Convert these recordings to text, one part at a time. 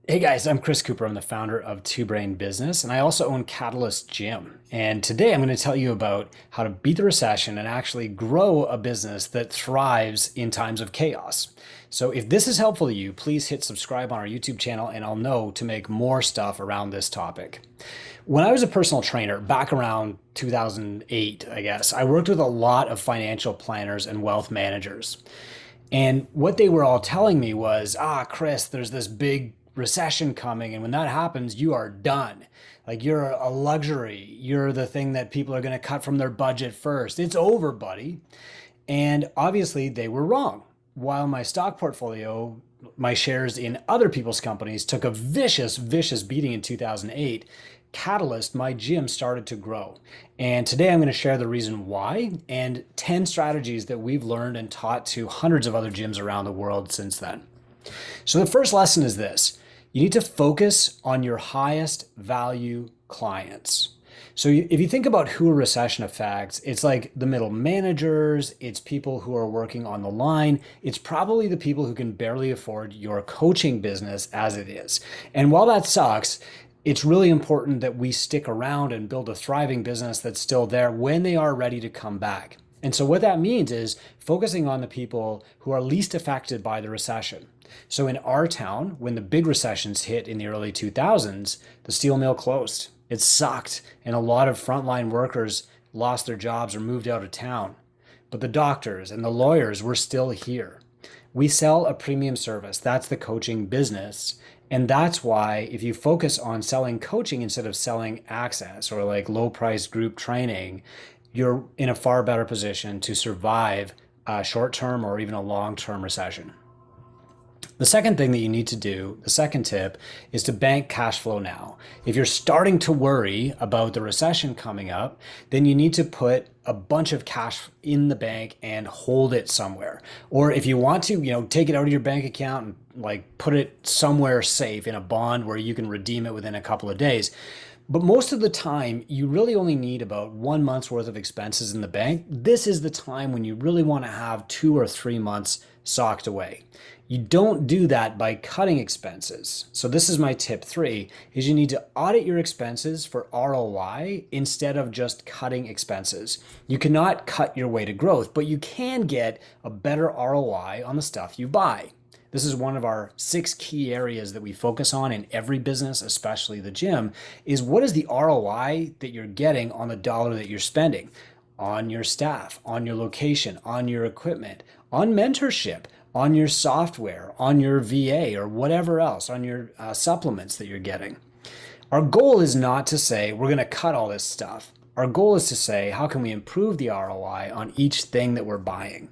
Hey guys, I'm Chris Cooper. I'm the founder of Two Brain Business, and I also own Catalyst Gym. And today I'm going to tell you about how to beat the recession and actually grow a business that thrives in times of chaos. So if this is helpful to you, please hit subscribe on our YouTube channel and I'll know to make more stuff around this topic. When I was a personal trainer back around 2008, I guess, I worked with a lot of financial planners and wealth managers. And what they were all telling me was, Chris, there's this big recession coming. And when that happens, you are done. Like you're a luxury. You're the thing that people are going to cut from their budget first. It's over, buddy. And obviously, they were wrong. While my stock portfolio, my shares in other people's companies took a vicious, vicious beating in 2008, Catalyst, my gym, started to grow. And today I'm going to share the reason why and 10 strategies that we've learned and taught to hundreds of other gyms around the world since then. So the first lesson is this: you need to focus on your highest value clients. So if you think about who a recession affects, it's like the middle managers, it's people who are working on the line, it's probably the people who can barely afford your coaching business as it is. And while that sucks, it's really important that we stick around and build a thriving business that's still there when they are ready to come back. And so what that means is focusing on the people who are least affected by the recession. So in our town, when the big recessions hit in the early 2000s, the steel mill closed. It sucked, and a lot of frontline workers lost their jobs or moved out of town. But the doctors and the lawyers were still here. We sell a premium service. That's the coaching business. And that's why if you focus on selling coaching instead of selling access or like low price group training, you're in a far better position to survive a short term or even a long term recession. The second thing that you need to do, the second tip, is to bank cash flow now. If you're starting to worry about the recession coming up, then you need to put a bunch of cash in the bank and hold it somewhere. Or if you want to, take it out of your bank account and like put it somewhere safe in a bond where you can redeem it within a couple of days. But most of the time, you really only need about 1 month's worth of expenses in the bank. This is the time when you really want to have 2 or 3 months socked away. You don't do that by cutting expenses. So this is my tip 3, is you need to audit your expenses for ROI instead of just cutting expenses. You cannot cut your way to growth, but you can get a better ROI on the stuff you buy. This is one of our 6 key areas that we focus on in every business, especially the gym, is what is the ROI that you're getting on the dollar that you're spending on your staff, on your location, on your equipment, on mentorship, on your software, on your VA or whatever else, on your supplements that you're getting. Our goal is not to say we're going to cut all this stuff. Our goal is to say, how can we improve the ROI on each thing that we're buying?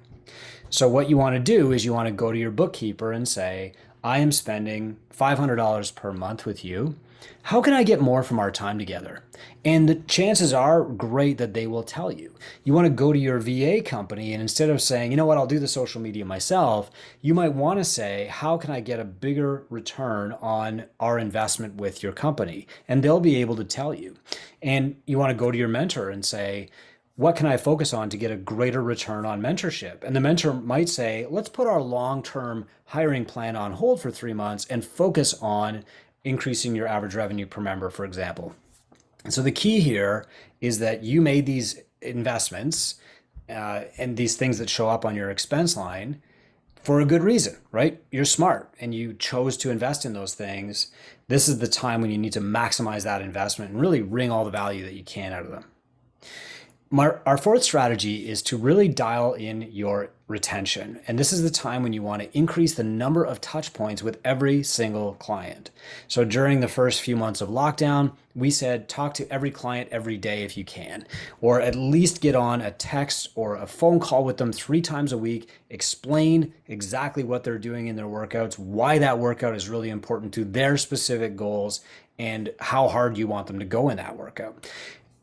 So what you want to do is you want to go to your bookkeeper and say, I am spending $500 per month with you. How can I get more from our time together? And the chances are great that they will tell you. You want to go to your VA company and instead of saying, you know what, I'll do the social media myself, you might want to say, how can I get a bigger return on our investment with your company? And they'll be able to tell you. And you want to go to your mentor and say, what can I focus on to get a greater return on mentorship? And the mentor might say, let's put our long-term hiring plan on hold for 3 months and focus on increasing your average revenue per member, for example. And so the key here is that you made these investments and these things that show up on your expense line for a good reason, right? You're smart and you chose to invest in those things. This is the time when you need to maximize that investment and really wring all the value that you can out of them. Our fourth strategy is to really dial in your retention. And this is the time when you want to increase the number of touch points with every single client. So during the first few months of lockdown, we said talk to every client every day if you can, or at least get on a text or a phone call with them 3 times a week, explain exactly what they're doing in their workouts, why that workout is really important to their specific goals, and how hard you want them to go in that workout.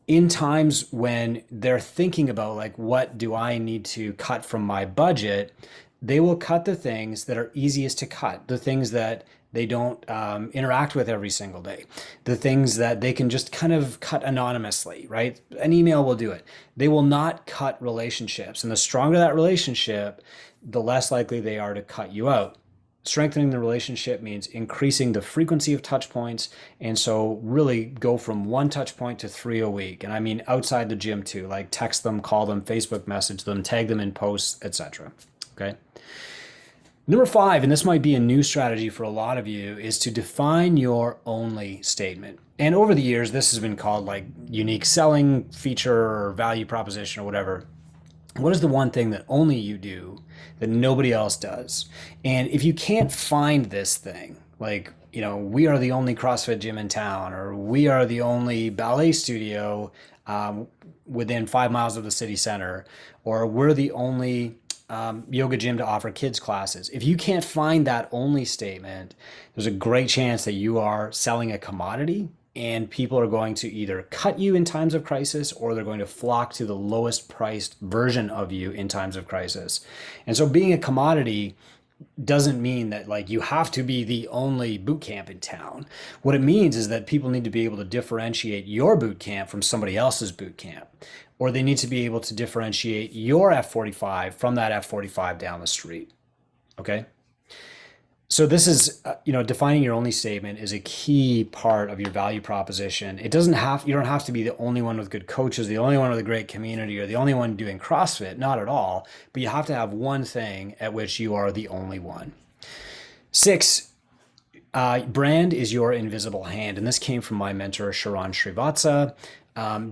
In times when they're thinking about like, what do I need to cut from my budget, they will cut the things that are easiest to cut, the things that they don't interact with every single day, the things that they can just kind of cut anonymously, right? An email will do it. They will not cut relationships. And the stronger that relationship, the less likely they are to cut you out. Strengthening the relationship means increasing the frequency of touch points. And so really go from one touch point to three a week. And I mean outside the gym too, like text them, call them, Facebook message them, tag them in posts, etc. Okay. Number five, and this might be a new strategy for a lot of you, is to define your only statement. And over the years, this has been called like unique selling feature or value proposition or whatever. What is the one thing that only you do that nobody else does? And if you can't find this thing, like, we are the only CrossFit gym in town, or we are the only ballet studio within 5 miles of the city center, or we're the only yoga gym to offer kids classes. If you can't find that only statement, there's a great chance that you are selling a commodity, and people are going to either cut you in times of crisis, or they're going to flock to the lowest priced version of you in times of crisis. And so being a commodity doesn't mean that like you have to be the only boot camp in town. What it means is that people need to be able to differentiate your boot camp from somebody else's boot camp, or they need to be able to differentiate your F45 from that F45 down the street. Okay. So this is, defining your only statement is a key part of your value proposition. You don't have to be the only one with good coaches, the only one with a great community, or the only one doing CrossFit, not at all. But you have to have one thing at which you are the only one. 6, brand is your invisible hand. And this came from my mentor, Sharon Srivatsa.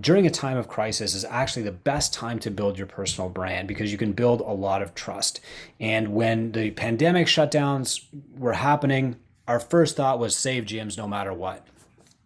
During a time of crisis is actually the best time to build your personal brand, because you can build a lot of trust. And when the pandemic shutdowns were happening, our first thought was save gyms no matter what.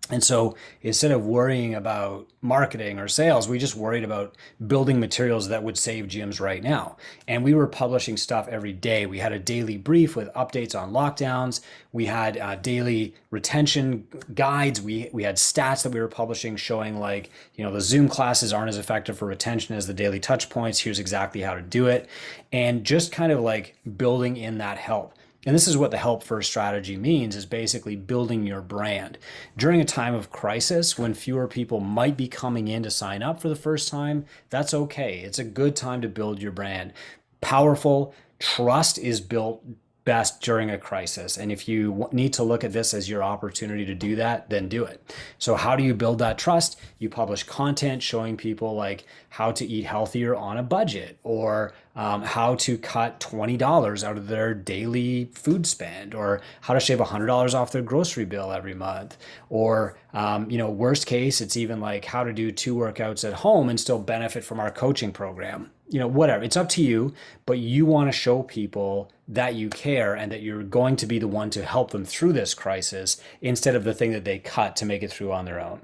And so instead of worrying about marketing or sales, we just worried about building materials that would save gyms right now. And we were publishing stuff every day. We had a daily brief with updates on lockdowns. We had daily retention guides. We had stats that we were publishing showing like, the Zoom classes aren't as effective for retention as the daily touch points. Here's exactly how to do it. And just kind of like building in that help. And this is what the help first strategy means, is basically building your brand. During a time of crisis, when fewer people might be coming in to sign up for the first time, that's okay. It's a good time to build your brand. Powerful trust is built best during a crisis. And if you need to look at this as your opportunity to do that, then do it. So how do you build that trust? You publish content showing people like how to eat healthier on a budget, or how to cut $20 out of their daily food spend, or how to shave $100 off their grocery bill every month. Or, worst case, it's even like how to do 2 workouts at home and still benefit from our coaching program. Whatever, it's up to you, but you want to show people that you care and that you're going to be the one to help them through this crisis instead of the thing that they cut to make it through on their own.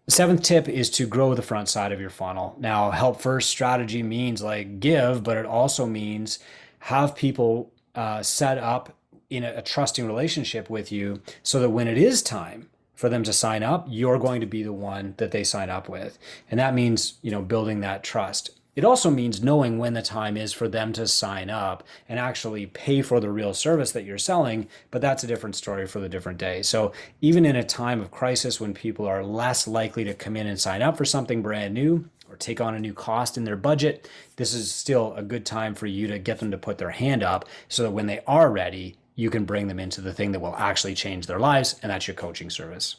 The 7th tip is to grow the front side of your funnel. Now, help first strategy means like give, but it also means have people set up in a trusting relationship with you, so that when it is time for them to sign up, you're going to be the one that they sign up with. And that means, building that trust. It also means knowing when the time is for them to sign up and actually pay for the real service that you're selling, but that's a different story for the different day. So even in a time of crisis, when people are less likely to come in and sign up for something brand new or take on a new cost in their budget, this is still a good time for you to get them to put their hand up, so that when they are ready, you can bring them into the thing that will actually change their lives, and that's your coaching service.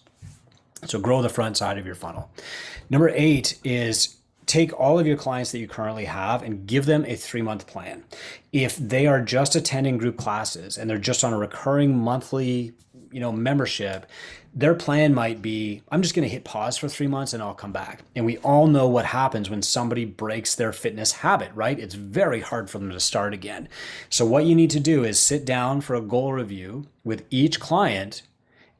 So grow the front side of your funnel. Number 8 is take all of your clients that you currently have and give them a 3-month plan. If they are just attending group classes and they're just on a recurring monthly, membership, their plan might be, I'm just going to hit pause for 3 months and I'll come back. And we all know what happens when somebody breaks their fitness habit, right? It's very hard for them to start again. So what you need to do is sit down for a goal review with each client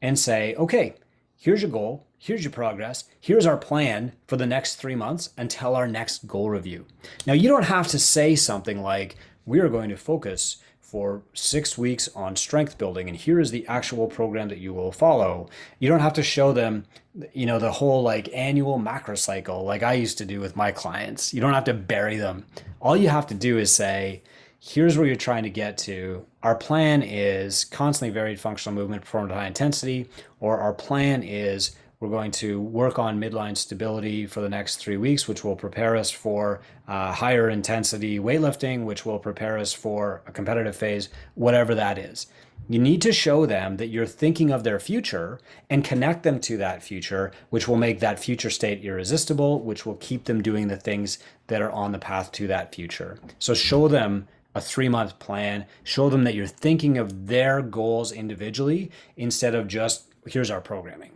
and say, okay, here's your goal. Here's your progress. Here's our plan for the next 3 months until our next goal review. Now, you don't have to say something like, we are going to focus for 6 weeks on strength building, and here is the actual program that you will follow. You don't have to show them, the whole like annual macro cycle like I used to do with my clients. You don't have to bury them. All you have to do is say, here's where you're trying to get to. Our plan is constantly varied functional movement performed at high intensity, or our plan is We're going to work on midline stability for the next 3 weeks, which will prepare us for higher intensity weightlifting, which will prepare us for a competitive phase, whatever that is. You need to show them that you're thinking of their future and connect them to that future, which will make that future state irresistible, which will keep them doing the things that are on the path to that future. So show them a 3-month plan, show them that you're thinking of their goals individually instead of just, here's our programming.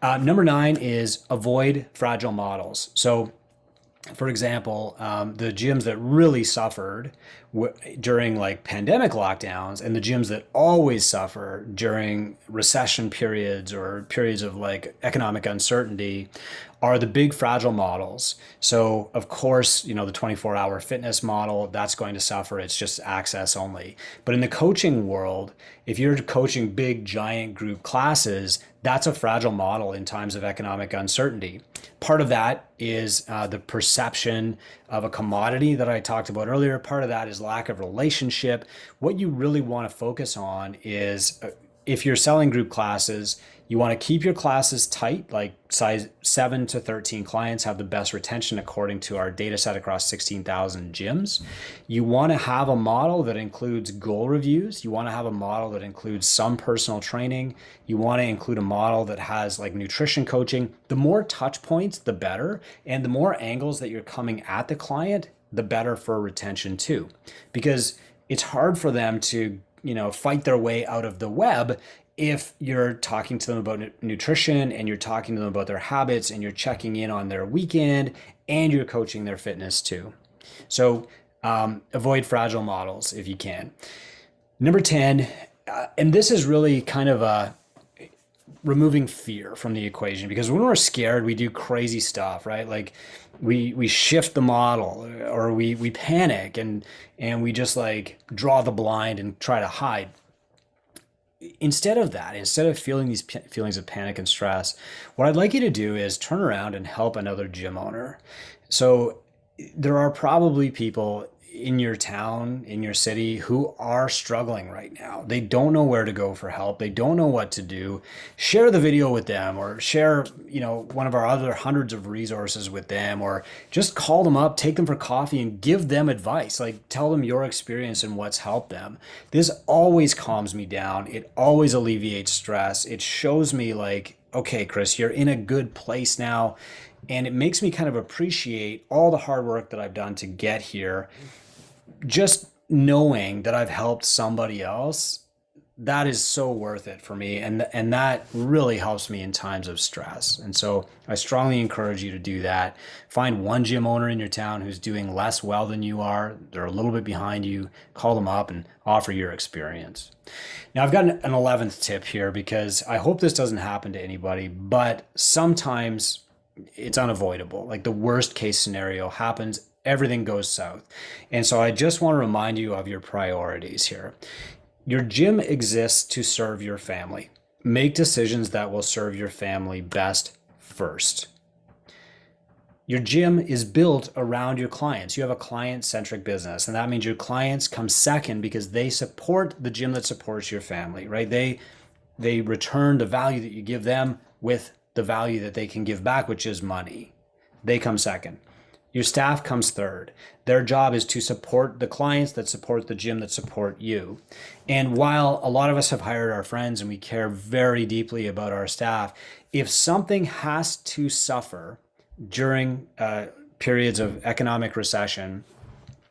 Number 9 is avoid fragile models. So for example, the gyms that really suffered during like pandemic lockdowns and the gyms that always suffer during recession periods or periods of like economic uncertainty are the big fragile models. So of course, the 24-hour fitness model, that's going to suffer. It's just access only. But in the coaching world, if you're coaching big giant group classes, that's a fragile model in times of economic uncertainty. Part of that is the perception of a commodity that I talked about earlier. Part of that is lack of relationship. What you really want to focus on is if you're selling group classes, you want to keep your classes tight, like size 7 to 13 clients have the best retention according to our data set across 16,000 gyms. You want to have a model that includes goal reviews. You want to have a model that includes some personal training. You want to include a model that has like nutrition coaching. The more touch points, the better. And the more angles that you're coming at the client, the better for retention too. Because it's hard for them to fight their way out of the web if you're talking to them about nutrition and you're talking to them about their habits and you're checking in on their weekend and you're coaching their fitness too. So avoid fragile models if you can. Number 10, and this is really kind of removing fear from the equation, because when we're scared, we do crazy stuff, right? Like we shift the model or we panic and we just like draw the blind and try to hide. Instead of feeling these feelings of panic and stress, what I'd like you to do is turn around and help another gym owner. So there are probably people in your town, in your city, who are struggling right now. They don't know where to go for help. They don't know what to do. Share the video with them, or share, one of our other hundreds of resources with them, or just call them up, take them for coffee and give them advice. Like tell them your experience and what's helped them. This always calms me down. It always alleviates stress. It shows me like, okay, Chris, you're in a good place now. And it makes me kind of appreciate all the hard work that I've done to get here. Just knowing that I've helped somebody else, that is so worth it for me. And that really helps me in times of stress. And so I strongly encourage you to do that. Find one gym owner in your town who's doing less well than you are. They're a little bit behind you. Call them up and offer your experience. Now I've got an 11th tip here, because I hope this doesn't happen to anybody, but sometimes it's unavoidable. Like the worst case scenario happens, everything goes south. And so I just want to remind you of your priorities here. Your gym exists to serve your family. Make decisions that will serve your family best first. Your gym is built around your clients. You have a client-centric business, and that means your clients come second because they support the gym that supports your family, right? They return the value that you give them with the value that they can give back, which is money. They come second. Your staff comes third. Their job is to support the clients that support the gym that support you. And while a lot of us have hired our friends and we care very deeply about our staff, if something has to suffer during periods of economic recession,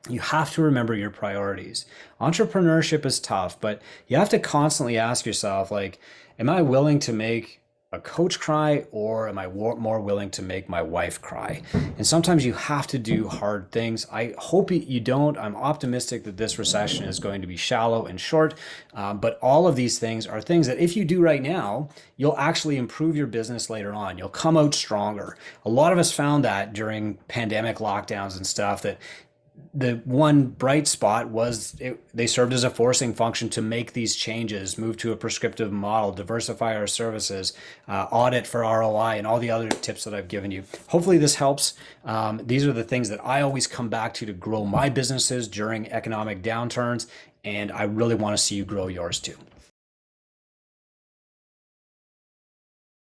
you have to remember your priorities. Entrepreneurship is tough, but you have to constantly ask yourself, like, am I willing to make a coach cry, or am I more willing to make my wife cry? And sometimes you have to do hard things. I hope you don't. I'm optimistic that this recession is going to be shallow and short, but all of these things are things that if you do right now, you'll actually improve your business later on. You'll come out stronger. A lot of us found that during pandemic lockdowns and stuff, that the one bright spot was they served as a forcing function to make these changes, move to a prescriptive model, diversify our services, audit for ROI, and all the other tips that I've given you. Hopefully this helps. These are the things that I always come back to grow my businesses during economic downturns, and I really want to see you grow yours too.